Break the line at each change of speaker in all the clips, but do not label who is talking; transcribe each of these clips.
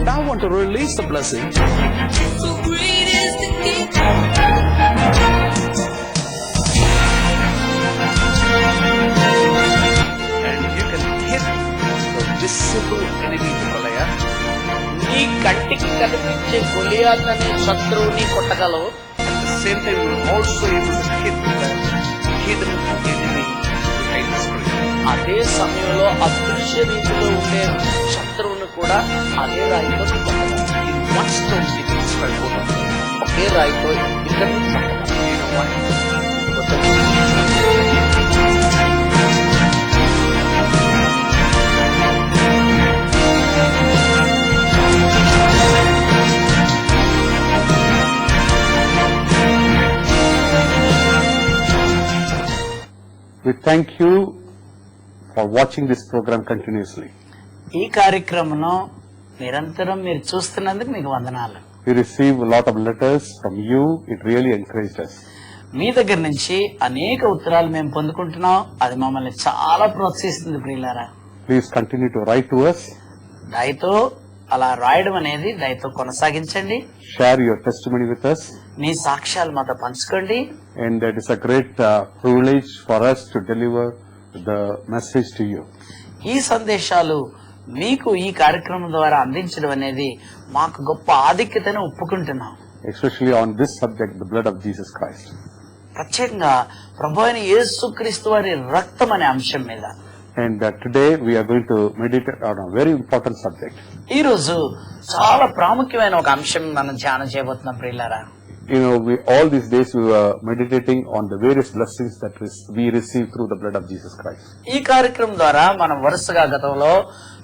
Now I want to release the blessing.
So great is the gift.
And you can hit the visible enemy Goliath.
నీ కంటికి కనిపించే గొలియాత్ అనే శత్రువుని కొట్టగలవు.
At the same time, you will also able to hit the hidden enemy behind the screen.
అదే సమయంలో అదృశ్య రీతిలో ఉండే శత్రువును కూడా అదే రాయితో కొట్టగలవు.
In one stone, you can strike both of them.
ఒకే రాయితో ఇద్దరు చంపగలవు.
You know why?
We thank you for watching this program continuously.
ఈ కార్యక్రమం నిరంతరం మీరు చూస్తున్నందుకు మీకు వందనాలు.
We receive a lot of letters from you. It really encouraged us.
మీ దగ్గర నుంచి అనేక ఉత్తరాలు మేము పొందుకుంటున్నాం. అది మమ్మల్ని చాలా ప్రోత్సహిస్తుంది ప్రియులారా.
Please continue to write to us.
దయతో అలా రాయడం అనేది దయతో కొనసాగించండి.
Share your testimony with us.
మీ సాక్ష్యాలు మాతో పంచుకోండి.
And it is a great privilege for us to deliver the message to you.
ఈ సందేశాలు మీకు ఈ కార్యక్రమం ద్వారా అందించడం అనేది మాకు గొప్ప ఆధిక్యతను ఒప్పుకుంటున్నాం.
Especially on this subject, the blood of Jesus Christ.
ప్రత్యేకంగా ప్రభువైన యేసుక్రీస్తు వారి రక్తం అనే అంశం మీద.
And today we are going to meditate on a very important subject.
ఈ రోజు చాలా ప్రాముఖ్యమైన ఒక అంశం మనం ధ్యానం చేయబోతున్నాం ప్రియులారా.
You know, all these days we were meditating on the various blessings that we receive through the blood of Jesus Christ.
ఈ కార్యక్రమం ద్వారా మనం వరుసగా గతంలో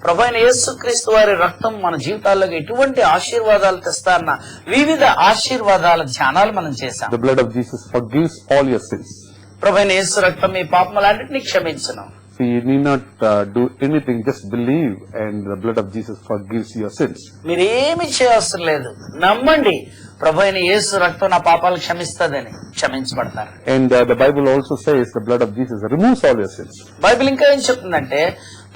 ప్రభువైన యేసుక్రీస్తు వారి రక్తం మన జీవితాల్లోకి ఎటువంటి ఆశీర్వాదాలు తెస్తారన్న వివిధ ఆశీర్వాదాల ధ్యానాలు మనం చేశాం.
The blood of Jesus forgives all your sins.
ప్రభువైన యేసు రక్తం మీ పాపములన్నిటినీ క్షమించును.
So you need not do anything, just believe and the blood of Jesus forgives your sins.
మీరు ఏమి చేయవసరం లేదు, నమ్మండి, ప్రభువైన యేసు రక్తం నా పాపాలు క్షమిస్తదని క్షమించబడతారు.
And the Bible also says the blood of Jesus removes all your sins.
Bible ఇంకా ఏం చెప్తుందంటే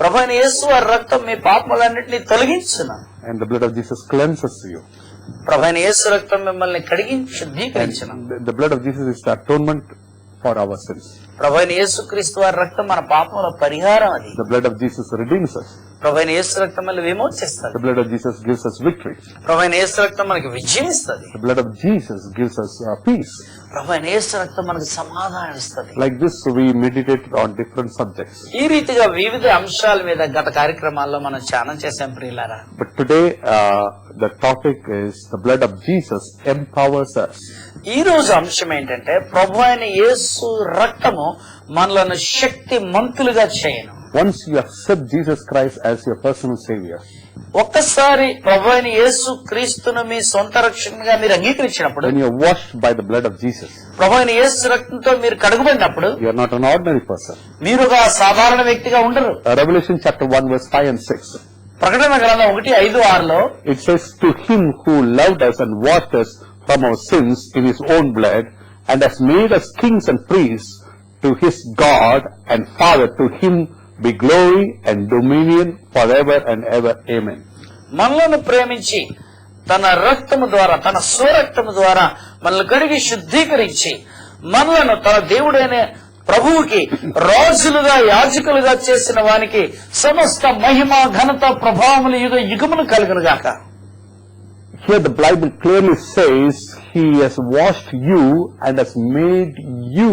ప్రభువైన యేసు వారి రక్తం మీ పాపములన్నిటినీ తొలగించును.
And the blood of Jesus cleanses you.
ప్రభువైన యేసు రక్తం మిమ్మల్ని కడిగి శుద్ధీకరించును.
The blood of Jesus is the atonement for our sins.
ప్రభువైన యేసుక్రీస్తు వారి రక్తం మన పాపముల పరిహారం అది.
The blood of Jesus redeems us.
ప్రభువైన యేసు రక్తం మనల్ని విమోచిస్తుంది.
The blood of Jesus gives us victory.
ప్రభువైన యేసు రక్తం మనకి విజయం ఇస్తుంది.
The blood of Jesus gives us peace.
ప్రభువైన యేసు రక్తం మనకి సమాధానం ఇస్తుంది.
Like this, we meditated on different subjects.
ఈ రీతిగా వివిధ అంశాల మీద గత కార్యక్రమాల్లో మనం ధ్యానం చేశాం ప్రియులారా.
But today, the topic is the blood of Jesus empowers us.
ఈ రోజు అంశం ఏంటంటే ప్రభువైన యేసు రక్తము మనలను శక్తిమంతులుగా చేయను.
Once you accept Jesus Christ as your personal savior,
ఒక్కసారి ప్రభువైన యేసు క్రీస్తును మీ సొంత రక్షణగా మీరు అంగీకరించినప్పుడు,
when you are washed by the blood of Jesus,
ప్రభువైన యేసు రక్తంతో మీరు కడుగుబడినప్పుడు
you are not an ordinary person.
మీరు ఒక సాధారణ వ్యక్తిగా ఉండరు.
Revelation chapter 1 verse 5 and 6.
ప్రకటన గ్రంథం 1:5-6లో
It says, to him who loved us and washed us from our sins in his own blood and has made us kings and priests to his God and Father, to him be glory and dominion forever and ever. Amen.
మనలను ప్రేమించి తన రక్తము ద్వారా, తన స్వరక్తము ద్వారా మనల్ని కడిగి శుద్ధీకరించి మనలను తన దేవుడైన ప్రభువుకి రాజులుగా యాజకులుగా చేసిన వానికి సమస్త మహిమ ఘనత ప్రభావములు యుగ యుగములు కలుగునుగాక.
Here the Bible clearly says he has washed you and has made you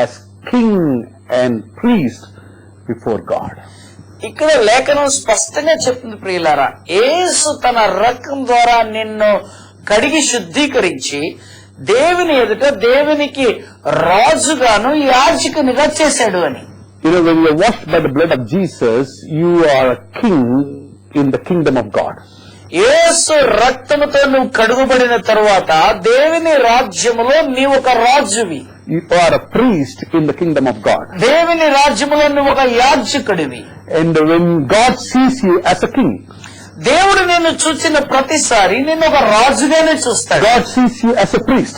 as king and priest before God.
ఇక్కడ లేఖనం స్పష్టంగా చెప్తుంది ప్రియులారా, యేసు తన రక్తం ద్వారా నిన్ను కడిగి శుద్ధీకరించి దేవుని ఎదుట దేవునికి రాజుగాను యాజకునిగా చేశాడు అని.
You know, when you are washed by the blood of Jesus, you are a king in the kingdom of God.
యేసు రక్తముతో నువ్వు కడుగుబడిన తరువాత దేవుని రాజ్యములో నీవు ఒక రాజువి.
You are a priest in the kingdom of God.
దేవుని రాజ్యములో నువ్వు ఒక యాజకుడివి.
And when God sees you as a king,
దేవుడు నిన్ను చూసిన ప్రతిసారి నిన్ను ఒక రాజుగానే చూస్తాడు.
God sees you as a priest.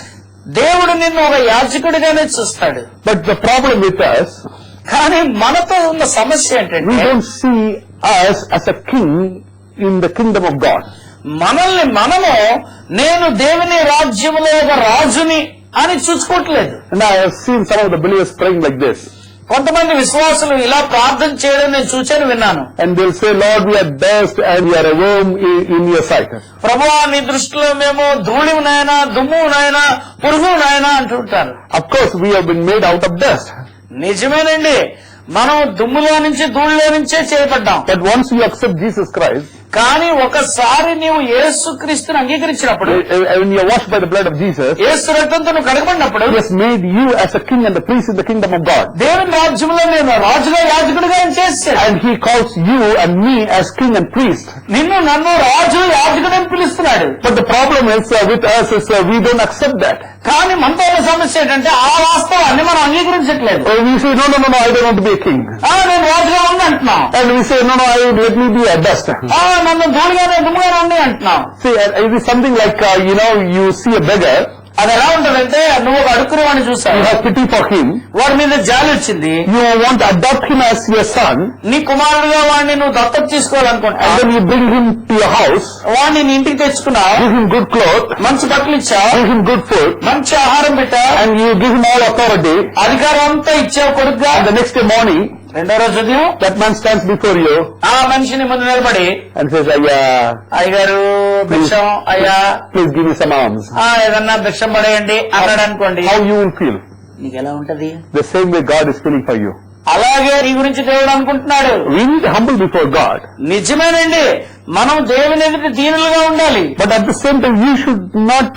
దేవుడు నిన్ను ఒక యాజకుడిగానే చూస్తాడు.
But the problem with us,
కానీ మనతో ఉన్న సమస్య
we
ఏంటంటే
don't see us as a king in the kingdom of God.
మనల్ని మనము నేను దేవుని రాజ్యంలో ఒక రాజుని అని చూసుకోవట్లేదు.
And I have seen some of the believers praying like this.
కొంతమంది విశ్వాసులు ఇలా ప్రార్థన చేయడం నేను చూచాను, విన్నాను.
And they'll say, Lord, we are dust and we are a worm in your sight.
ప్రభువా నీ దృష్టిలో మేము ధూళి నాయనా, దుమ్ము నాయనా, పురుగు నాయనా అంటుంటారు.
Of course, we have been made out of dust.
నిజమేనండి, మనం దుమ్ములో నుంచి ధూళిలో నుంచే చేయబడ్డాం.
But once you accept Jesus Christ,
కానీ ఒకసారి నీవు యేసుక్రీస్తుని అంగీకరించినప్పుడు,
when you are washed by the blood of Jesus,
యేసు రక్తంతో నువ్వు కడగబడినప్పుడు,
He has made you as a king and a priest in the kingdom of God.
దేవుని రాజ్యంలో నేను రాజుగా యాజకుడిగా చేశాను.
And He calls you and me as king and priest.
నిన్ను నన్ను రాజు యాజకుడు అని పిలుస్తున్నాడు.
But the problem is with us is we don't accept that.
కానీ మనతో ఉన్న సమస్య ఏంటంటే ఆ వాస్తవాన్ని మనం అంగీకరించట్లేదు.
We say, no, I don't want to be a king.
నేను రాజుగా ఉంది అంటున్నాం.
And we say, no, let me be a dust.
నన్ను ధూళిగానే దుమ్ముగానే ఉంది అంటున్నాం.
See, it is something like, you see a beggar.
అది ఎలా ఉంటదంటే, నువ్వు ఒక అడుక్కునే వాడిని
You
చూసావు,
have pity for him.
వాడి మీద జాలి వచ్చింది,
You want to adopt him as your son.
నీ కుమారుడుగా వాడిని నువ్వు దత్తత తీసుకోవాలనుకుంటా.
And then you bring him to your house.
వాడిని నీ ఇంటికి తెచ్చుకున్నావు,
Give him good clothes.
మంచి బట్టలు ఇచ్చావు,
Give him good food.
మంచి ఆహారం పెట్టావు,
And you give him all authority.
అధికారం అంతా ఇచ్చావు కొడుకుగా.
And the next day morning,
రెండో రోజు ఉదయం
that man stands before you
ఆ మనిషిని ముందు నిలబడి,
and says,
అయ్యగారు భిక్షం అయ్యా,
please give me some alms.
ఏదన్నా భిక్షం పడేయండి అన్నాడు అనుకోండి,
How you will feel?
నీకు ఎలా ఉంటది?
The same way God is feeling for you.
అలాగే నీ గురించి దేవుడు అనుకుంటున్నాడు.
We need to humble before God.
నిజమేనండి, మనం దేవుని ఎదుట దీనులుగా ఉండాలి.
But at the same time, you should not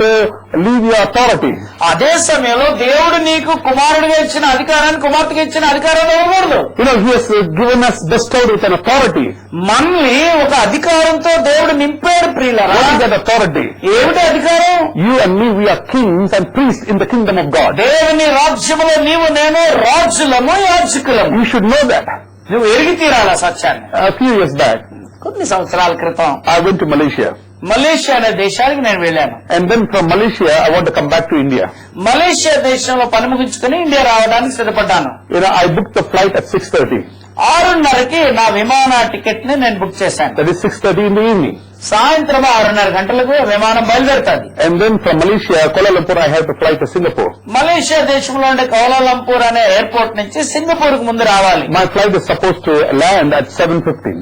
leave your authority.
అదే సమయంలో దేవుడు నీకు కుమారుడిగా ఇచ్చిన అధికారాన్ని, కుమార్తెగా ఇచ్చిన అధికారాన్ని ఇవ్వకూడదు.
He has given us bestowed with an authority.
మనల్ని ఒక అధికారంతో దేవుడు నింపాడు ప్రియులారా.
What is that authority?
ఏమిటి అధికారం?
You and me, we are kings and priests in the kingdom of God.
దేవుని రాజ్యములో నీవు నేను రాజులము యాజకులము.
You should know that.
నువ్వు ఎరిగి తీరాల సత్యాన్ని.
A few years back,
కొన్ని సంవత్సరాల క్రితం
I went to Malaysia.
Malaysia అనే దేశానికి నేను వెళ్ళాను.
And then from Malaysia, I want to come back to India.
Malaysia దేశంలో పని ముగించుకుని ఇండియా రావడానికి సిద్ధపడ్డాను.
I booked the flight at 6:30.
6:30కి నా విమాన టికెట్ ని నేను బుక్ చేశాను.
That is 6:30 in the evening.
సాయంత్రం 6:30 గంటలకు విమానం బయలుదేరుతుంది.
And then from Malaysia, Kuala Lumpur, I have to fly to Singapore.
Malaysia దేశంలో ఉండే కౌలాలంపూర్ అనే ఎయిర్పోర్ట్ నుంచి సింగపూర్ కు ముందు రావాలి.
My flight is supposed to land at 7:15.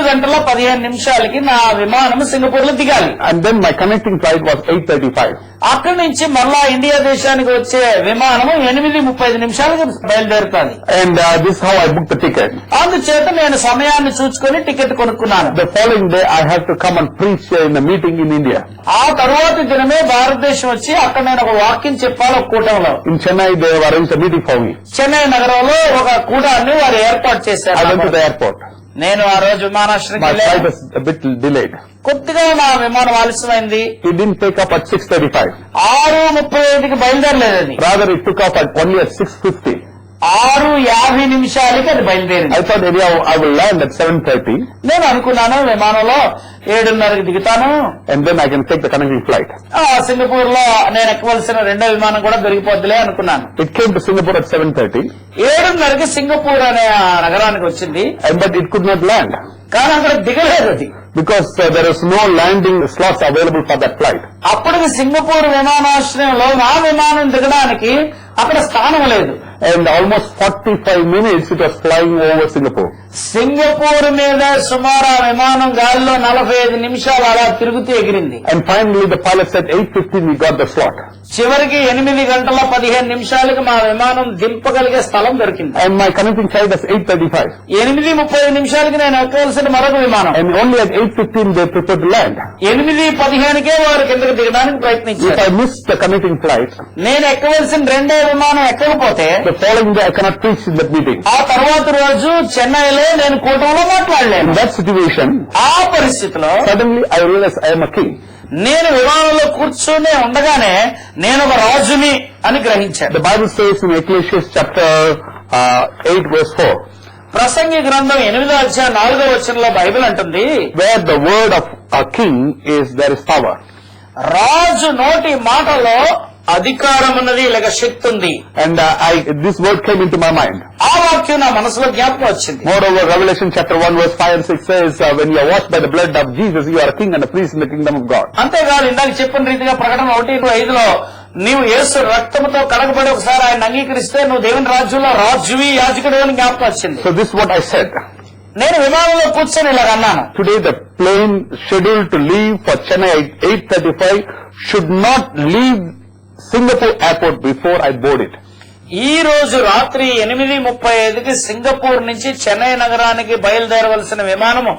7:15 నా విమానం సింగపూర్ లో దిగాలి.
And then my connecting flight was 8:35.
అక్కడి నుంచి మళ్ళా ఇండియా దేశానికి వచ్చే విమానం 8:35 బయలుదేరుతుంది.
And this is how I booked the ticket.
అందుచేత నేను సమయాన్ని చూసుకొని టికెట్ కొనుక్కున్నాను.
The following day, I had to come and preach in a meeting in India.
ఆ తరువాతి దినమే భారతదేశం వచ్చి అక్కడ నేను ఒక వాక్యం చెప్పాలి ఒక కూటంలో.
In Chennai, they have arranged a meeting for me.
Chennai నగరంలో ఒక కూటాన్ని వారు ఏర్పాటు
I
చేశారు.
went to the airport.
నేను ఆ రోజు విమానాశ్రయానికి
My flight
వెళ్ళాను.
was a bit delayed.
కొద్దిగా నా విమానం ఆలస్యమైంది.
It didn't take up at 6:35.
6:35కి బయలుదేరలేదని,
Rather, it took up only at 6:50.
6:50 అది బయలుదేరింది.
I thought anyhow I will land at 7:30
నేను అనుకున్నాను విమానంలో 7:30కి దిగుతాను,
and then I can take the connecting flight.
Singapore లో నేను ఎక్కవలసిన రెండో విమానం కూడా దొరికిపోద్దులే అనుకున్నాను.
It came to Singapore at 7:30,
7:30కి Singapore అనే ఆ నగరానికి వచ్చింది.
but it could not land
కానీ అక్కడ దిగలేదు అది.
because there is no landing slots available for that flight.
అప్పటికి సింగపూర్ విమానాశ్రయంలో నా విమానం దిగడానికి అక్కడ స్థానం లేదు.
And almost 45 minutes it was flying over Singapore.
Singapore మీద సుమారు ఆ విమానం గాలిలో 45 నిమిషాలు అలా తిరుగుతూ ఎగిరింది.
And finally the pilot said 8:15 we got the slot.
చివరికి 8:15 మా విమానం దింపగలిగే స్థలం దొరికింది.
And my connecting flight was 8:35.
8:35 నేను ఎక్కవలసిన మరొక విమానం.
And only at 8:15 they prepared to land.
8:15 వారు కిందకి దిగడానికి
If
ప్రయత్నించారు.
I missed the connecting flight,
నేను ఎక్కవలసిన రెండో విమానం ఎక్కకపోతే
the following day I cannot preach in that meeting.
ఆ తర్వాత రోజు చెన్నైలో నేను కూటంలో
In
మాట్లాడలేను.
that situation,
ఆ పరిస్థితిలో
suddenly I realized I am a king.
నేను విమానంలో కూర్చొని ఉండగానే నేను ఒక రాజుని అని గ్రహించాను.
The Bible says in Ecclesiastes chapter 8 verse 4,
ప్రసంగి గ్రంథం 8వ అధ్యాయం 4వ వచనంలో బైబిల్ అంటుంది,
where the word of a king is, there is power.
రాజు నోటి మాటలో అధికారం ఉన్నది, లేక శక్తి ఉంది.
And this word came into my mind.
ఆ వాక్యం నా మనసులో జ్ఞాపకం వచ్చింది.
Moreover, Revelation chapter 1 verse 5 and 6 says, when you are washed by the blood of Jesus, you are a king and a priest in the kingdom of God.
అంతేకాదు ఇందాక చెప్పిన రీతిగా ప్రకటన 1:5లో నీవు యేసు రక్తముతో కడగబడి ఒకసారి ఆయన అంగీకరిస్తే నువ్వు దేవుని రాజ్యంలో రాజువి యాజకుడు అని జ్ఞాపకం వచ్చింది.
So this is what I said.
నేను విమానంలో కూర్చొని ఇలా అన్నాను,
Today the plane scheduled to leave for Chennai at 8:35 should not leave Singapore airport before I board it.
ఈ రోజు రాత్రి 8:35కి సింగపూర్ నుంచి చెన్నై నగరానికి బయలుదేరవలసిన విమానము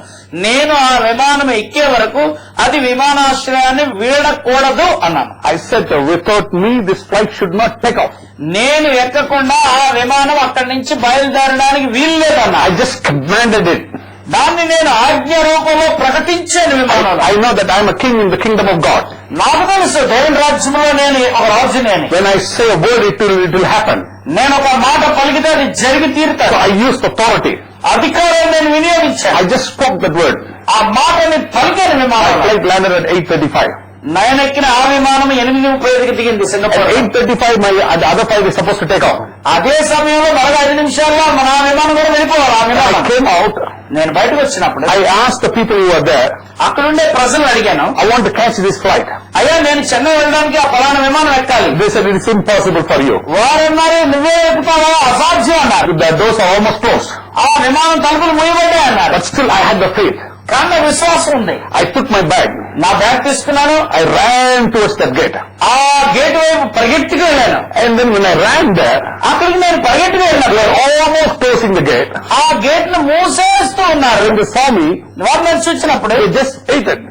నేను ఆ విమానం ఎక్కే వరకు అది విమానాశ్రయాన్ని వీడకూడదు అన్నాను.
I said without me this flight should not take off.
నేను ఎక్కకుండా ఆ విమానం అక్కడి నుంచి బయలుదేరడానికి వీల్లేదన్నా.
I just commanded it.
దాన్ని నేను ఆజ్ఞ రూపంలో ప్రకటించాను విమానంలో.
I know that I am a king in the kingdom of God.
నాకు తెలుసు దేవుని రాజ్యంలో నేను ఒక రాజు. నేను
When I say a word, it will happen.
నేను ఒక మాట పలికితే అది జరిగి
So
తీరుతాను.
I used authority.
అధికారాన్ని నేను వినియోగించాను.
I just spoke that word.
ఆ మాటని పలికాను
My
విమానంలో.
flight landed at 8:35.
నేను ఎక్కిన ఆ విమానం 8:35కి దిగింది
At
Singapore.
8:35, the other flight is supposed to take off.
అదే సమయంలో మరొక 5 నిమిషాల్లో మన విమానం కూడా వెళ్ళిపోవాలి. ఆ
I
విమానం
came out.
నేను బయటకు వచ్చినప్పుడు
I asked the people who were there,
అక్కడుండే ప్రజలు అడిగాను,
I want to catch this flight.
అయ్యా నేను చెన్నై వెళ్ళడానికి ఆ పలానా విమానం ఎక్కాలి.
They said it is impossible for you.
వారన్నారు నువ్వే ఎక్కుతావా, అసాధ్యం అన్నారు.
The doors are almost closed.
ఆ విమానం తలుపులు మూయబడ్డాయి అన్నారు.
But still I had the faith.
కానీ నాకు విశ్వాసం ఉంది.
I took my bag.
నా బ్యాగ్ తీసుకున్నాను.
I ran towards that gate.
ఆ గేట్ వైపు పరిగెత్తుకు వెళ్ళాను.
And then when I ran there,
అక్కడికి నేను పరిగెత్తుకు
they
వెళ్ళినప్పుడు
were almost closing the gate.
ఆ గేట్ ను మూసేస్తూ ఉన్నారు.
When they saw me,
వారు నేను చూసినప్పుడు
they just waited.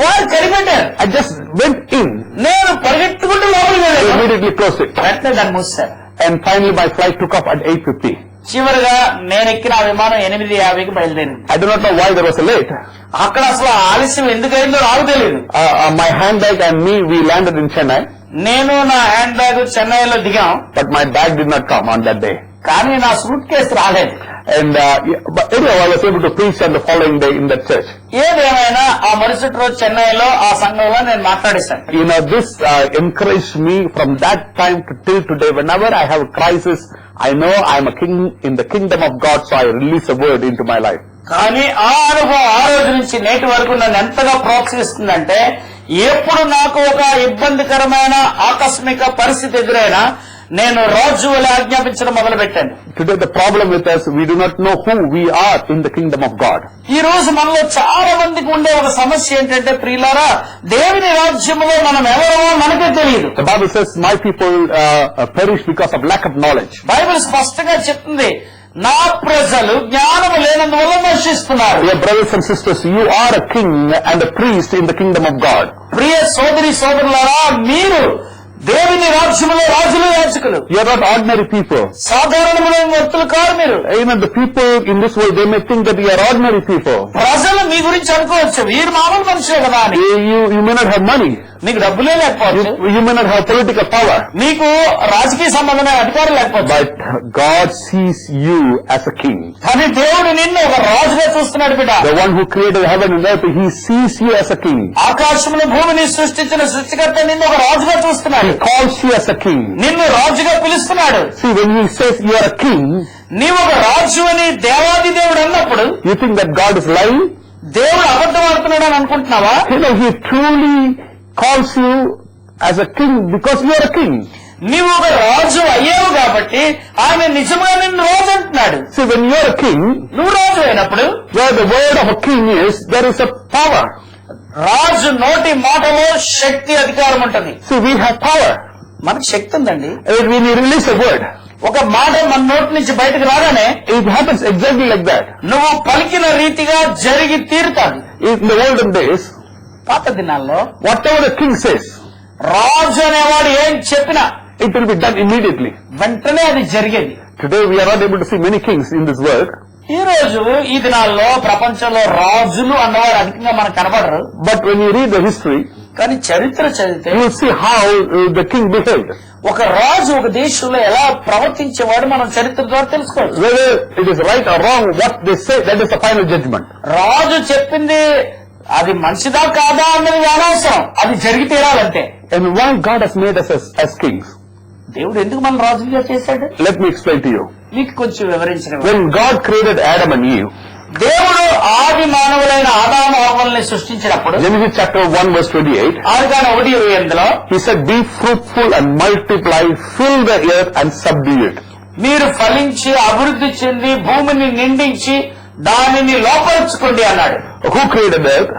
వారు కనిపెట్టారు.
I just went in.
నేను పరిగెత్తుకుంటూ లోపలికి
They
వెళ్ళాను.
immediately closed it.
వెంటనే దాన్ని మూసారు.
And finally my flight took off at 8:50.
చివరిగా నేను ఎక్కిన ఆ విమానం 8:50కి బయలుదేరింది.
I do not know why there was a late.
అక్కడ అసలు ఆలస్యం ఎందుకైందో నాకు తెలియదు.
My handbag and me, we landed in Chennai.
నేను నా హ్యాండ్ బ్యాగ్ చెన్నైలో దిగాం.
But my bag did not come on that day.
కానీ నా సూట్ కేసు రాలేదు.
And but anyhow, I was able to preach on the following day in that church.
ఏదేమైనా ఆ మరుసటి రోజు చెన్నైలో ఆ సంఘంలో నేను మాట్లాడేశాను.
You know, this encouraged me from that time till today. Whenever I have a crisis, I know I am a king in the kingdom of God, so I release a word into my life.
కానీ ఆ అనుభవం ఆ రోజు నుంచి నేటి వరకు నన్ను ఎంతగా ప్రోత్సహిస్తుందంటే ఎప్పుడు నాకు ఒక ఇబ్బందికరమైన ఆకస్మిక పరిస్థితి ఎదురైనా నేను రాజు వలె ఆజ్ఞాపించడం మొదలు పెట్టాను.
Today the problem with us, we do not know who we are in the kingdom of God.
ఈ రోజు మనలో చాలా మందికి ఉండే ఒక సమస్య ఏంటంటే ప్రియులారా, దేవుని రాజ్యంలో మనం ఎవరో మనకే తెలియదు.
The Bible says, my people perish because of lack of knowledge.
Bible స్పష్టంగా చెప్తుంది, నా ప్రజలు జ్ఞానము లేనందువల్ల నశిస్తున్నారు.
Dear brothers and sisters, you are a king and a priest in the kingdom of God.
ప్రియ సోదరి సోదరులారా, మీరు దేవుని రాజ్యములో రాజులు యాజకులు.
You are not ordinary people.
సాధారణమైన వ్యక్తులు కాదు మీరు.
Even the people in this world, they may think that you are ordinary people.
ప్రజలు మీ గురించి అనుకోవచ్చు, వీరు మామూలు మనుషులే కదా అని.
You may not have money.
నీకు డబ్బులే లేకపోవచ్చు,
You may not have political power.
నీకు రాజకీయ సంబంధమైన అధికారం లేకపోవచ్చు.
But God sees you as a king.
కానీ దేవుడు నిన్ను ఒక రాజుగా చూస్తున్నాడు బిడ్డ.
The one who created heaven and earth, he sees you as a king.
ఆకాశమును భూమిని సృష్టించిన సృష్టికర్త నిన్ను ఒక రాజుగా చూస్తున్నాడు.
He calls you as a king.
నిన్ను రాజుగా పిలుస్తున్నాడు.
See, when he says you are a king,
నీవు ఒక రాజు అని దేవాది దేవుడు అన్నప్పుడు
you think that God is lying?
దేవుడు అబద్ధం ఆడుతున్నాడు అని అనుకుంటున్నావా?
You know, he truly calls you as a king because you are a king.
నీవు ఒక రాజు అయ్యావు కాబట్టి ఆయన నిజంగా నిన్ను రాజు అంటున్నాడు.
See, when you are a king,
నువ్వు రాజు అయినప్పుడు
where the word of a king is, there is a power.
రాజు నోటి మాటలో శక్తి అధికారం ఉంటుంది.
See, we have power.
మనకు శక్తి ఉందండి.
When you release a word,
ఒక మాట మన నోటి నుంచి బయటకు రాగానే
it happens exactly like that.
నువ్వు పలికిన రీతిగా జరిగి తీరుతాది.
In the olden days,
పాత దినాల్లో
whatever the king says,
రాజు అనేవాడు ఏం చెప్పినా
it will be done immediately.
వెంటనే అది జరిగేది.
Today we are not able to see many kings in this world.
ఈ రోజు ఈ దినాల్లో ప్రపంచంలో రాజులు అన్నవారు అధికంగా మనకు కనబడరు.
But when you read the history,
కానీ చరిత్ర చదివితే
you will see how the king behaved.
ఒక రాజు ఒక దేశంలో ఎలా ప్రవర్తించేవాడు మనం చరిత్ర ద్వారా తెలుసుకోవచ్చు.
Whether it is right or wrong, what they say, that is the final judgment.
రాజు చెప్పింది అది మంచిదా కాదా అన్నది అనవసరం, అది జరిగి తీరాలంటే.
And why God has made us as kings?
దేవుడు ఎందుకు మనం రాజులుగా చేశాడు?
Let me explain to you.
మీకు కొంచెం వివరించిన.
When God created Adam and Eve,
దేవుడు ఆది మానవులైన ఆదాము హవ్వల్ని సృష్టించినప్పుడు
Genesis chapter 1 verse 28,
Adikandam 1:28
he said, be fruitful and multiply, fill the earth and subdue it.
మీరు ఫలించి అభివృద్ధి చెంది భూమిని నిండించి దానిని లోపరుచుకోండి అన్నాడు.
Who created the earth?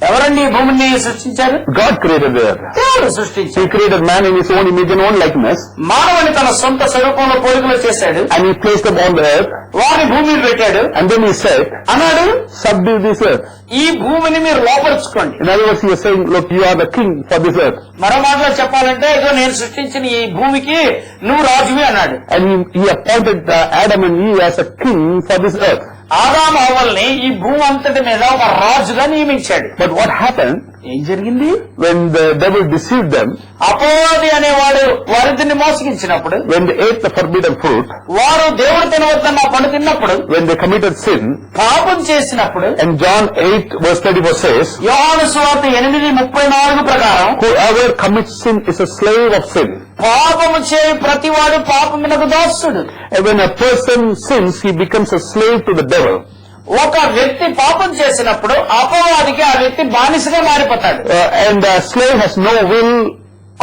ఎవరండి ఈ భూమిని సృష్టించారు?
God created the earth.
దేవుడు సృష్టించాడు.
He created man in his own image and own likeness,
మానవుని తన సొంత స్వరూపంలో పోలికలో చేశాడు.
and he placed them on the earth,
వారిని భూమిని పెట్టాడు.
and then he said,
అన్నాడు,
subdue this earth.
ఈ భూమిని మీరు లోపరుచుకోండి.
In other words, he was saying, look, you are the king for this earth.
మరో మాటలో చెప్పాలంటే ఇదో నేను సృష్టించిన ఈ భూమికి నువ్వు రాజువి అన్నాడు.
And he appointed Adam and Eve as a king for this earth.
ఆదాము హవ్వల్ని ఈ భూమి అంతటి మీద ఒక రాజుగా నియమించాడు.
But what happened?
ఏం జరిగింది?
When the devil deceived them,
అపవాది అనేవాడు వారిద్దరిని మోసగించినప్పుడు,
when they ate the forbidden fruit,
వారు దేవుడు తినవద్దన్న పండు తిన్నప్పుడు,
when they committed sin,
పాపం చేసినప్పుడు,
and John 8 verse 34 says,
యోహాను సువార్త 8:34 ప్రకారం
whoever commits sin is a slave of sin.
పాపము చేయి ప్రతివాడు పాపమునకు దాసుడు.
And when a person sins, he becomes a slave to the devil.
ఒక వ్యక్తి పాపం చేసినప్పుడు అపవాదికి ఆ వ్యక్తి బానిసగా మారిపోతాడు.
And the slave has no will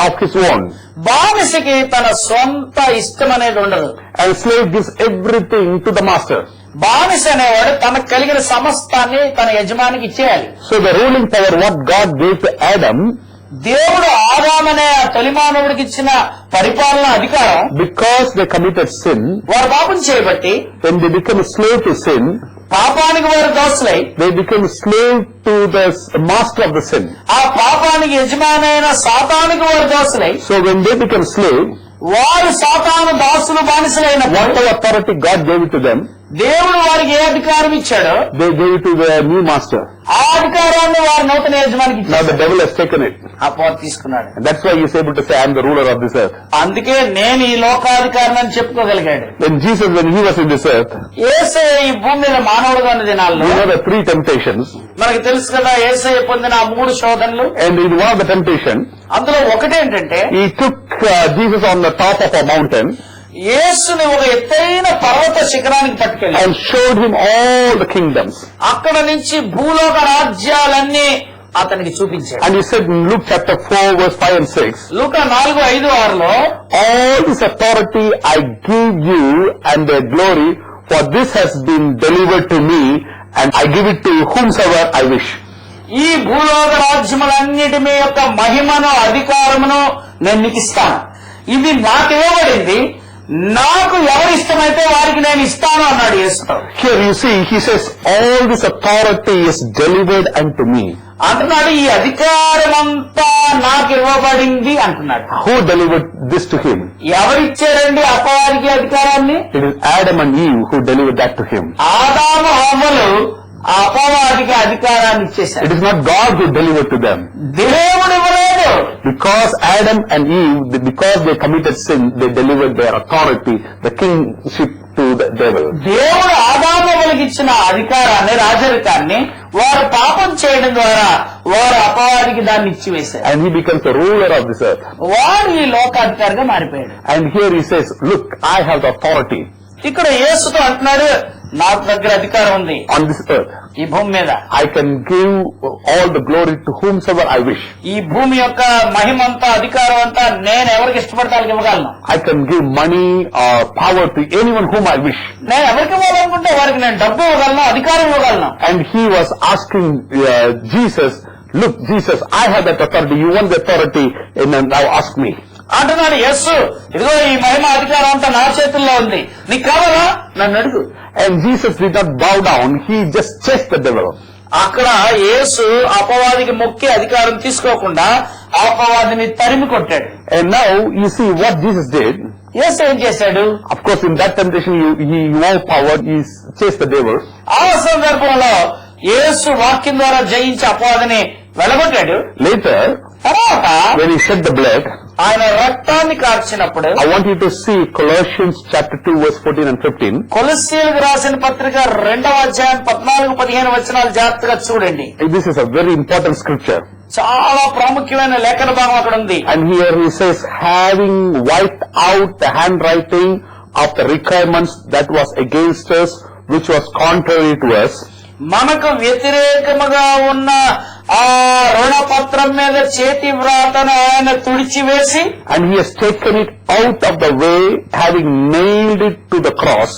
of his own.
బానిసకి తన సొంత ఇష్టం అనేది ఉండదు.
And slave gives everything to the master.
బానిస అనేవాడు తనకు కలిగిన సమస్తాన్ని తన యజమానికి ఇచ్చేయాలి.
So the ruling power what God gave to Adam,
దేవుడు ఆదామనే తొలి మానవుడికి ఇచ్చిన పరిపాలన అధికారం,
because they committed sin,
వారు పాపం చేయబట్టి
when they become a slave to sin,
పాపానికి వారు దాసులై
they become a slave to the master of the sin.
ఆ పాపానికి యజమానైన సాతానికి వారు దాసులై,
So when they become slave,
వారు సాతాను దాసులు బానిసలైనప్పుడు
whatever authority God gave it to them,
దేవుడు వారికి ఏ అధికారం ఇచ్చాడో
they gave it to their new master.
ఆ అధికారాన్ని వారి నూతన యజమానికి
Now
ఇచ్చాడు.
the devil has taken it.
అపవాది తీసుకున్నాడు.
And that's why he is able to say, I am the ruler of this earth.
అందుకే నేను ఈ లోకాధికారిని అని చెప్పుకోగలిగాడు.
When he was in this earth,
యేసయ్య ఈ భూమి మీద మానవుడుగా ఉన్న దినాల్లో
you know the 3 temptations.
మనకు తెలుసు కదా యేసయ్య పొందిన ఆ 3 శోధనలు.
And in one of the temptation,
అందులో ఒకటేంటంటే
he took Jesus on the top of a mountain
యేసుని ఒక ఎత్తైన పర్వత శిఖరానికి పట్టుకెళ్ళి
and showed him all the kingdoms.
అక్కడ నుంచి భూలోక రాజ్యాలన్నీ అతనికి చూపించాడు.
And he said in Luke chapter 4 verse 5 and 6,
Luka 4:5-6లో
all this authority I give you and their glory, for this has been delivered to me, and I give it to whomsoever I wish.
ఈ భూలోక రాజ్యములన్నిటి మీ యొక్క మహిమను అధికారమును నేను నీకు ఇస్తాను. ఇది నాకు ఇవ్వబడింది, నాకు ఎవరు ఇష్టమైతే వారికి నేను ఇస్తాను అన్నాడు యేసుతో.
Here you see, he says, all this authority is delivered unto me.
అంటున్నాడు ఈ అధికారం అంతా నాకు ఇవ్వబడింది అంటున్నాడు.
Who delivered this to him?
ఎవరిచ్చారండి అపవాదికి అధికారాన్ని?
It is Adam and Eve who delivered that to him.
ఆదాము హవ్వలు ఆ అపవాదికి అధికారాన్ని ఇచ్చేశారు.
It is not God who delivered to them.
దేవుడు ఇవ్వలేదు.
Because Adam and Eve, because they committed sin, they delivered their authority, the kingship, to the devil.
దేవుడు ఆదాములకు ఇచ్చిన అధికారాన్ని, రాజరికాన్ని వారు పాపం చేయడం ద్వారా వారు అపవాదికి దాన్ని ఇచ్చివేశారు.
And he becomes the ruler of this earth.
వాడు ఈ లోకాధికారిగా మారిపోయాడు.
And here he says, look, I have the authority
ఇక్కడ యేసుతో అంటున్నాడు నాకు దగ్గర అధికారం ఉంది
on this earth.
ఈ భూమి మీద.
I can give all the glory to whomsoever I wish.
ఈ భూమి యొక్క మహిమంతా అధికారం అంతా నేను ఎవరికి ఇష్టపడితే వాళ్ళకి ఇవ్వగలను.
I can give money or power to anyone whom I wish.
నేను ఎవరికి ఇవ్వాలనుకుంటే వారికి నేను డబ్బు ఇవ్వగలను, అధికారం ఇవ్వగలను.
And he was asking Jesus, look Jesus, I have that authority, you want the authority, and now ask me.
అంటున్నాడు యేసు, ఇదిగో ఈ మహిమ అధికారం అంతా నా చేతుల్లో ఉంది, నీకు కావాలా నన్ను అడుగు.
And Jesus did not bow down, he just chased the devil.
అక్కడ యేసు అపవాదికి మొక్కి అధికారం తీసుకోకుండా అపవాదిని తరిమి కొట్టాడు.
And now you see what Jesus did.
యేసు ఏం చేశాడు?
Of course in that temptation he overpowered, he chased the devil.
ఆ సందర్భంలో యేసు వాక్యం ద్వారా జయించి అపవాదిని వెళ్ళగొట్టాడు.
Later
తర్వాత
when he shed the blood,
ఆయన రక్తాన్ని కార్చినప్పుడు
I want you to see Colossians chapter 2 verse 14 and 15.
కొలస్సీయులకు రాసిన పత్రిక 2వ అధ్యాయం 14-15 వచనాలు జాగ్రత్తగా చూడండి.
This is a very important scripture.
చాలా ప్రాముఖ్యమైన లేఖన భాగం అక్కడ ఉంది.
And here he says, having wiped out the handwriting of the requirements that was against us, which was contrary to us,
మనకు వ్యతిరేకముగా ఉన్న ఆ రుణపత్రం మీద చేతి వ్రాతను ఆయన తుడిచివేసి,
and he has taken it out of the way, having nailed it to the cross,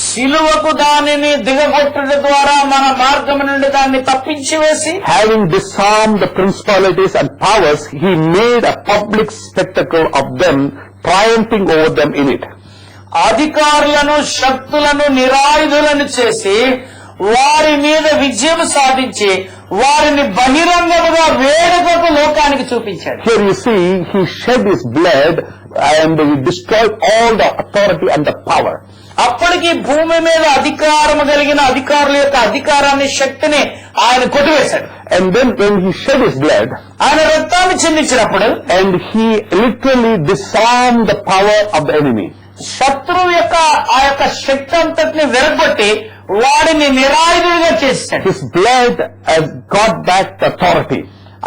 శిలువకు దానిని దిగగొట్టుట ద్వారా మన మార్గం నుండి దాన్ని తప్పించి వేసి,
having disarmed the principalities and powers, he made a public spectacle of them, triumphing over them in it.
అధికారులను శక్తులను నిరాయుధులను చేసి వారి మీద విజయం సాధించి వారిని బహిరంగముగా వేడుకకు లోకానికి చూపించాడు.
Here you see, he shed his blood and he destroyed all the authority and the power.
అప్పటికి భూమి మీద అధికారము కలిగిన అధికారుల యొక్క అధికారాన్ని శక్తిని ఆయన కొట్టివేశాడు.
And then when he shed his blood,
ఆయన రక్తాన్ని చెందించినప్పుడు
and he literally disarmed the power of the enemy.
శత్రువు యొక్క ఆ యొక్క శక్తి అంతటిని విరగొట్టి వాడిని నిరాయుధులుగా చేశాడు.
His blood has got back the authority.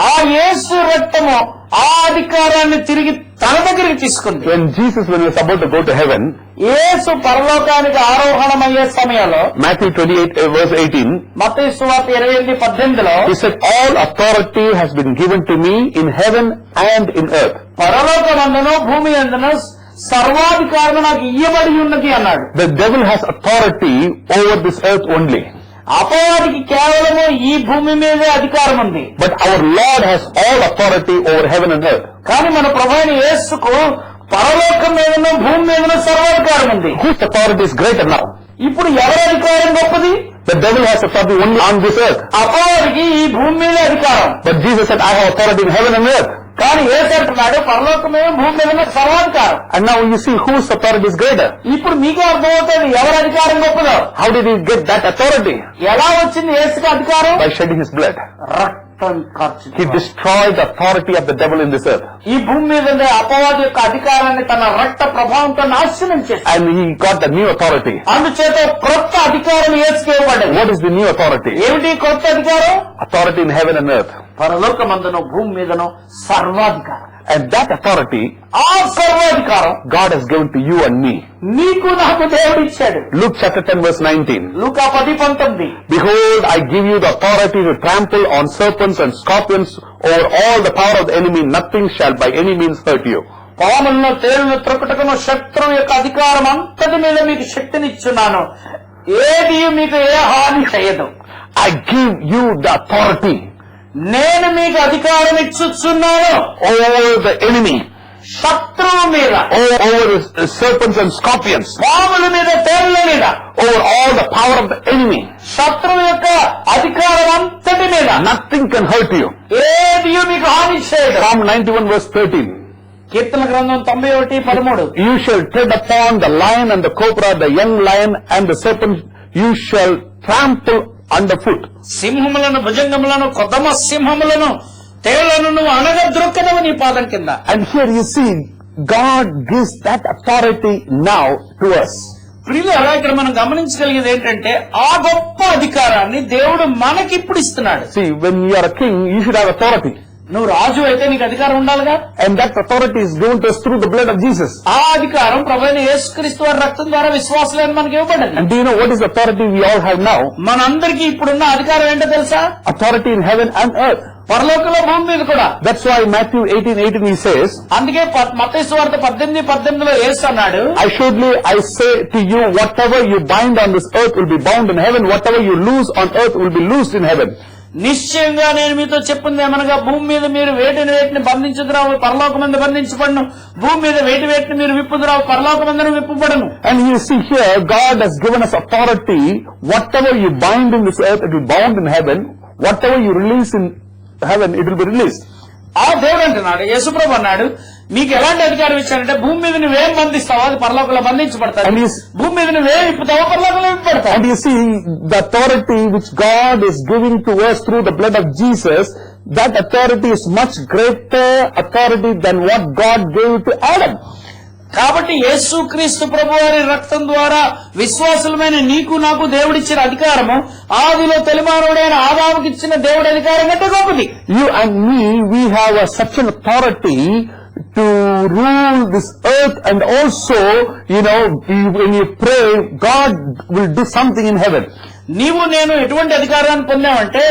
ఆ యేసు రక్తము ఆ అధికారాన్ని తిరిగి తన దగ్గరికి తీసుకుంది.
When Jesus, when he was about to go to heaven,
యేసు పరలోకానికి ఆరోహణమయ్యే సమయంలో
Matthew 28 verse 18,
మత్తయి సువార్త 28:18లో
he said, all authority has been given to me in heaven and in earth.
పరలోకమందును భూమి యందును సర్వాధికారము నాకు ఇయ్యబడి ఉన్నది అన్నాడు.
The devil has authority over this earth only.
అపవాదికి కేవలము ఈ భూమి మీదే అధికారం ఉంది.
But our Lord has all authority over heaven and earth.
కానీ మన ప్రభువైన యేసుకు పరలోకం మీదను భూమి మీదను సర్వాధికారం ఉంది.
Whose authority is greater now?
ఇప్పుడు ఎవరి అధికారం గొప్పది?
The devil has authority only on this earth.
అపవాదికి ఈ భూమి మీద అధికారం.
But Jesus said, I have authority in heaven and earth.
కానీ యేసు అంటున్నాడు పరలోకం మీద భూమి మీద సర్వాధికారం.
And now you see whose authority is greater.
ఇప్పుడు మీకే అర్థమవుతుంది ఎవరి అధికారం గొప్పదో.
How did he get that authority?
ఎలా వచ్చింది యేసుకి అధికారం?
By shedding his blood.
రక్తం ఖర్చు.
He destroyed the authority of the devil in this earth.
ఈ భూమి మీద ఉండే అపవాది యొక్క అధికారాన్ని తన రక్త ప్రభావంతో నాశనం చేశాడు.
And he got the new authority.
అందుచేత క్రొత్త అధికారం యేసుకి ఇవ్వబడింది.
What is the new authority?
ఏమిటి కొత్త అధికారం?
Authority in heaven and earth.
పరలోకమందును భూమి మీదను సర్వాధికారం.
And that authority
ఆ సర్వాధికారం
God has given to you and me.
నీకు నాకు దేవుడు ఇచ్చాడు.
Luke chapter 10 verse 19.
Luka 10:19.
Behold, I give you the authority to trample on serpents and scorpions over all the power of the enemy. Nothing shall by any means hurt you.
పాములను తేలును త్రొక్కటకును శత్రువు యొక్క అధికారం అంతటి మీద మీకు శక్తినిచ్చున్నాను, ఏది మీకు ఏ హాని చేయదు.
I give you the authority
నేను మీకు అధికారం ఇచ్చుచున్నాను
over the enemy,
శత్రువు మీద,
over serpents and scorpions,
పాముల మీద తేళ్ల మీద,
over all the power of the enemy.
శత్రువు యొక్క అధికారం అంతటి మీద.
Nothing can hurt you.
ఏది మీకు హాని చేయదు.
Psalm 91 verse 13.
కీర్తన గ్రంథం 91:13.
You shall tread upon the lion and the cobra, the young lion and the serpent you shall trample underfoot.
సింహములను భుజంగములను కొదమ సింహములను తేళ్లను నువ్వు అనగద్రొక్కదవు నీ పాదం కింద.
And here you see, God gives that authority now to us.
ప్రియులారా, ఇక్కడ మనం గమనించగలిగేది ఏంటంటే ఆ గొప్ప అధికారాన్ని దేవుడు మనకిప్పుడు ఇస్తున్నాడు.
See, when you are a king, you should have authority.
నువ్వు రాజు అయితే నీకు అధికారం ఉండాలిగా.
And that authority is given to us through the blood of Jesus.
ఆ అధికారం ప్రభువైన యేసుక్రీస్తు వారి రక్తం ద్వారా విశ్వాసులైన మనకి ఇవ్వబడింది.
And do you know what is the authority we all have now?
మనందరికీ ఇప్పుడున్న అధికారం ఏంటో తెలుసా?
Authority in heaven and earth.
పరలోకంలో భూమి మీద కూడా.
That's why Matthew 18:18 he says,
అందుకే మత్తయి సువార్త 18:18లో యేసు అన్నాడు,
assuredly I say to you, whatever you bind on this earth will be bound in heaven, whatever you loose on earth will be loosed in heaven.
నిశ్చయంగా నేను మీతో చెప్పింది ఏమనగా భూమి మీద మీరు వేటిని బంధించుదురావు పరలోకమందు బంధించబడును, భూమి మీద వేటిని మీరు విప్పుదురావు పరలోకమందును విప్పుబడును.
And you see here, God has given us authority. Whatever you bind in this earth, it will be bound in heaven. Whatever you release in heaven, it will be released.
ఆ దేవుడు అంటున్నాడు, యేసుప్రభు అన్నాడు, నీకు ఎలాంటి అధికారం ఇచ్చానంటే భూమి మీద నువ్వేం బంధిస్తావో అది పరలోకంలో బంధించబడతావు,
And he's-
భూమి మీద నువ్వేం ఇప్పుతావో పరలోకంలో ఇప్పబడతావు.
And you see, the authority which God is giving to us through the blood of Jesus, that authority is much greater authority than what God gave to Adam.
కాబట్టి యేసుక్రీస్తు ప్రభువారి రక్తం ద్వారా విశ్వాసులమైన నీకు నాకు దేవుడిచ్చిన అధికారము ఆదిలో తొలిమానవుడైన ఆదాముకి ఇచ్చిన దేవుడి అధికారం కంటే గొప్పది.
You and me, we have such an authority to rule this earth, and also, when you pray, God will do something in heaven.
నీవు నేను ఎటువంటి అధికారాన్ని పొందామంటే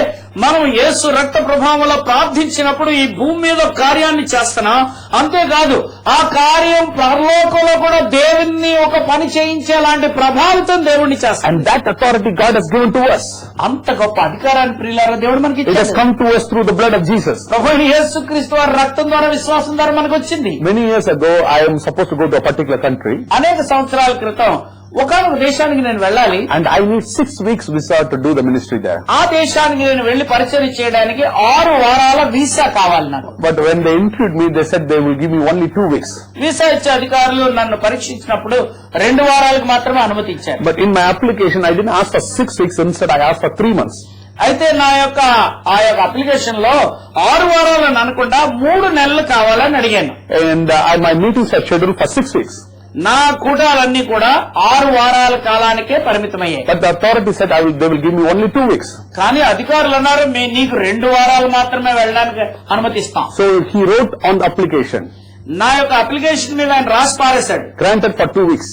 మనం యేసు రక్త ప్రభావంలో ప్రార్థించినప్పుడు ఈ భూమి మీద కార్యాన్ని చేస్తున్నా, అంతేకాదు ఆ కార్యం పరలోకంలో కూడా దేవుణ్ణి ఒక పని చేయించేలాంటి ప్రభావితం దేవుణ్ణి చేస్తాం.
And that authority God has given to us.
అంత గొప్ప అధికారాన్ని ప్రియులారా దేవుడు మనకి
It has
ఇచ్చాడు.
come to us through the blood of Jesus.
ప్రభువైన యేసుక్రీస్తు వారి రక్తం ద్వారా విశ్వాసం ద్వారా మనకు వచ్చింది.
Many years ago, I am supposed to go to a particular country,
అనేక సంవత్సరాల క్రితం ఒకనొక దేశానికి నేను వెళ్ళాలి.
and I need 6 weeks visa to do the ministry there.
ఆ దేశానికి నేను వెళ్లి పరిచయం చేయడానికి 6 వారాల వీసా కావాలి నాకు.
But when they interviewed me, they said they will give me only 2 weeks.
Visa ఇచ్చే అధికారులు నన్ను పరీక్షించినప్పుడు 2 వారాలకు మాత్రమే అనుమతి ఇచ్చారు.
But in my application, I didn't ask for 6 weeks. Instead, I asked for 3 months.
అయితే ఆ యొక్క అప్లికేషన్ లో 6 వారాలను అనకుండా 3 నెలలు కావాలని అడిగాను.
And my meetings are scheduled for 6 weeks.
నా కూటాలన్నీ కూడా 6 వారాల కాలానికే పరిమితమయ్యాయి.
But the authority said they will give me only 2 weeks.
కానీ అధికారులు అన్నారు, నీకు 2 వారాలు మాత్రమే వెళ్ళడానికి అనుమతిస్తాం.
So he wrote on the application,
నా యొక్క అప్లికేషన్ మీద ఆయన రాసి పారేశాడు,
granted for 2 weeks.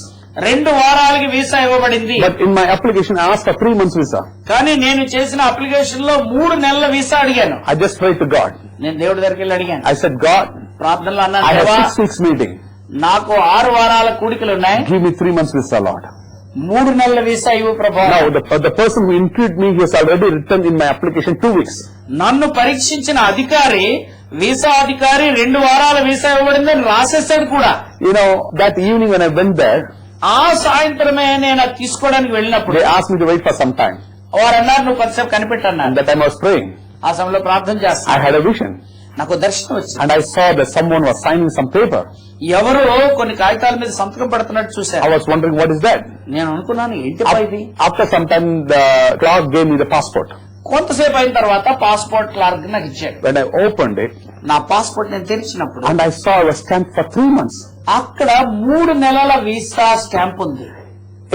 2 వారాలకి వీసా ఇవ్వబడింది.
But in my application, I asked for 3 months visa.
కానీ నేను చేసిన అప్లికేషన్ లో 3 నెలల వీసా అడిగాను.
I just prayed to God.
నేను దేవుడి దగ్గరికి వెళ్ళి అడిగాను.
I said, God,
ప్రార్థనలో
I have
అన్నాను,
6 weeks meeting.
నాకు 6 వారాల కూడికలు ఉన్నాయి,
Give me 3 months visa, Lord.
3 నెలల వీసా ఇవ్వు ప్రభా.
Now, the person who interviewed me, he has already written in my application 2 weeks.
నన్ను పరీక్షించిన అధికారి, వీసా అధికారి 2 వారాల వీసా ఇవ్వబడిందని రాసేసాడు కూడా.
That evening when I went there,
ఆ సాయంత్రమే నేను అది తీసుకోవడానికి వెళ్ళినప్పుడు
they asked me to wait for some time.
వారు అన్నారు, నువ్వు కొంతసేపు కనిపెట్టన్నారు.
And that time I was praying.
ఆ సమయంలో ప్రార్థన
I
చేస్తాను.
had a vision.
నాకు దర్శనం వచ్చింది.
And I saw that someone was signing some paper.
ఎవరో కొన్ని కాగితాల మీద సంతకం పడుతున్నట్టు చూశాను.
I was wondering, what is that?
నేను అనుకున్నాను, ఏంటి ఇది?
After some time, the clerk gave me the passport.
కొంతసేపు అయిన తర్వాత పాస్పోర్ట్ క్లార్క్ నాకు ఇచ్చాడు.
When I opened it,
నా పాస్పోర్ట్ నేను తెరిచినప్పుడు
and I saw I was stamped for 3 months.
అక్కడ 3 నెలల వీసా స్టాంప్ ఉంది.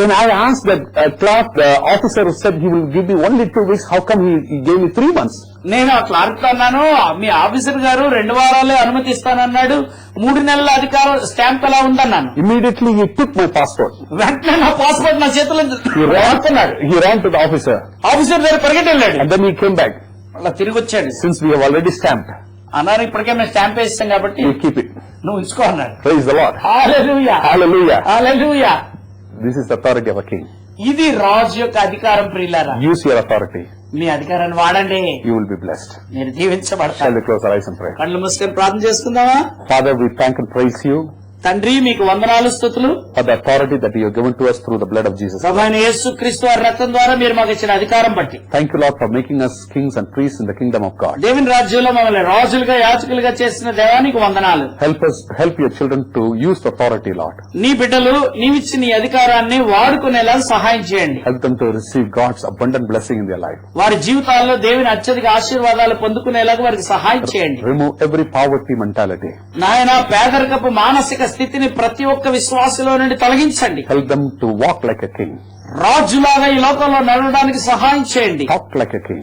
And I asked that clerk, the officer who said he will give me only 2 weeks, how come he gave me 3 months?
నేను ఆ Clark తో అన్నాను, మీ officer గారు 2 వారాలే అనుమతిస్తానన్నాడు, 3 నెలల అధికారం స్టాంప్ ఎలా ఉందన్నాను.
Immediately he took my passport.
వెంటనే నా పాస్పోర్ట్ నా చేతిలో
He ran to the officer.
Officer దగ్గర పరిగెట్టి వెళ్ళాడు.
And then he came back.
అలా తిరిగి వచ్చాడు.
Since we have already stamped,
అన్నారు, ఇప్పటికే మేము స్టాంప్ వేస్తాం కాబట్టి
we keep it.
నువ్వు ఉంచుకో అన్నాడు.
Praise the Lord.
Hallelujah,
Hallelujah.
Hallelujah.
This is the authority of a king.
ఇది రాజు యొక్క అధికారం ప్రియులారా.
Use your authority.
మీ అధికారాన్ని వాడండి,
You will be blessed.
మీరు
Shall
దీవించబడతారు.
we close our eyes and pray?
కళ్ళు మూసుకొని ప్రార్థన చేసుకుందామా?
Father, we thank and praise you
తండ్రి, మీకు వందనాలు, స్తుతులు.
for the authority that you have given to us through the blood of Jesus.
ప్రభువైన యేసుక్రీస్తు వారి రక్తం ద్వారా మీరు మాకు ఇచ్చిన అధికారం బట్టి
Thank you, Lord, for making us kings and priests in the kingdom of God.
దేవుని రాజ్యంలో మమ్మల్ని రాజులుగా యాజకులుగా చేసిన దేవానికి వందనాలు.
Help your children to use the authority, Lord.
నీ బిడ్డలు నీవిచ్చిన ఈ అధికారాన్ని వాడుకునేలా సహాయం చేయండి.
Help them to receive God's abundant blessing in their life.
వారి జీవితాల్లో దేవుని అత్యధిక ఆశీర్వాదాలు పొందుకునేలాగా వారికి సహాయం చేయండి.
Remove every poverty mentality.
నాయన, పేదరికపు మానసిక స్థితిని ప్రతి ఒక్క విశ్వాసలో నుండి తొలగించండి.
Help them to walk like a king.
రాజులాగా ఈ లోకంలో నడవడానికి సహాయం చేయండి.
Talk like a king.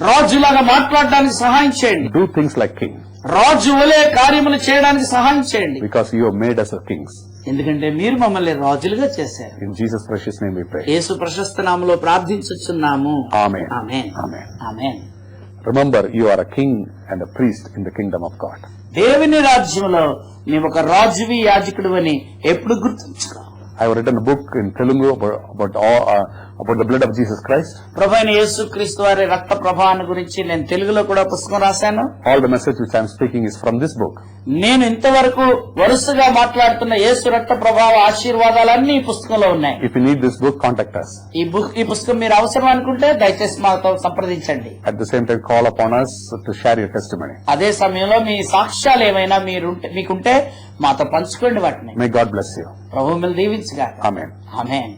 రాజులాగా మాట్లాడడానికి సహాయం చేయండి.
Do things like king.
రాజు వలే కార్యములు చేయడానికి సహాయం చేయండి.
Because you have made us as kings.
ఎందుకంటే మీరు మమ్మల్ని రాజులుగా చేశారు.
In Jesus' precious name we pray.
యేసు ప్రశస్త నామములో ప్రార్థించుచున్నాము.
Amen.
Amen.
Amen.
Amen.
Remember, you are a king and a priest in the kingdom of God.
దేవుని రాజ్యంలో నీవు ఒక రాజువి, యాజకుడు అని ఎప్పుడు గుర్తుంచుకో.
I have written a book in Telugu about the blood of Jesus Christ.
ప్రభువైన యేసుక్రీస్తు వారి రక్త ప్రభావాన్ని గురించి నేను తెలుగులో కూడా పుస్తకం రాశాను.
All the message which I am speaking is from this book.
నేను ఇంతవరకు వరుసగా మాట్లాడుతున్న యేసు రక్త ప్రభావ ఆశీర్వాదాలన్నీ ఈ పుస్తకంలో ఉన్నాయి.
If you need this book, contact us.
ఈ పుస్తకం మీరు అవసరం అనుకుంటే దయచేసి మాతో సంప్రదించండి.
At the same time, call upon us to share your testimony.
అదే సమయంలో మీ సాక్ష్యాలు ఏమైనా మీకుంటే మాతో పంచుకోండి వాటిని.
May God bless you.
ప్రభువు మిమ్మల్ని దీవించుగాక.
Amen.
ఆమేన్.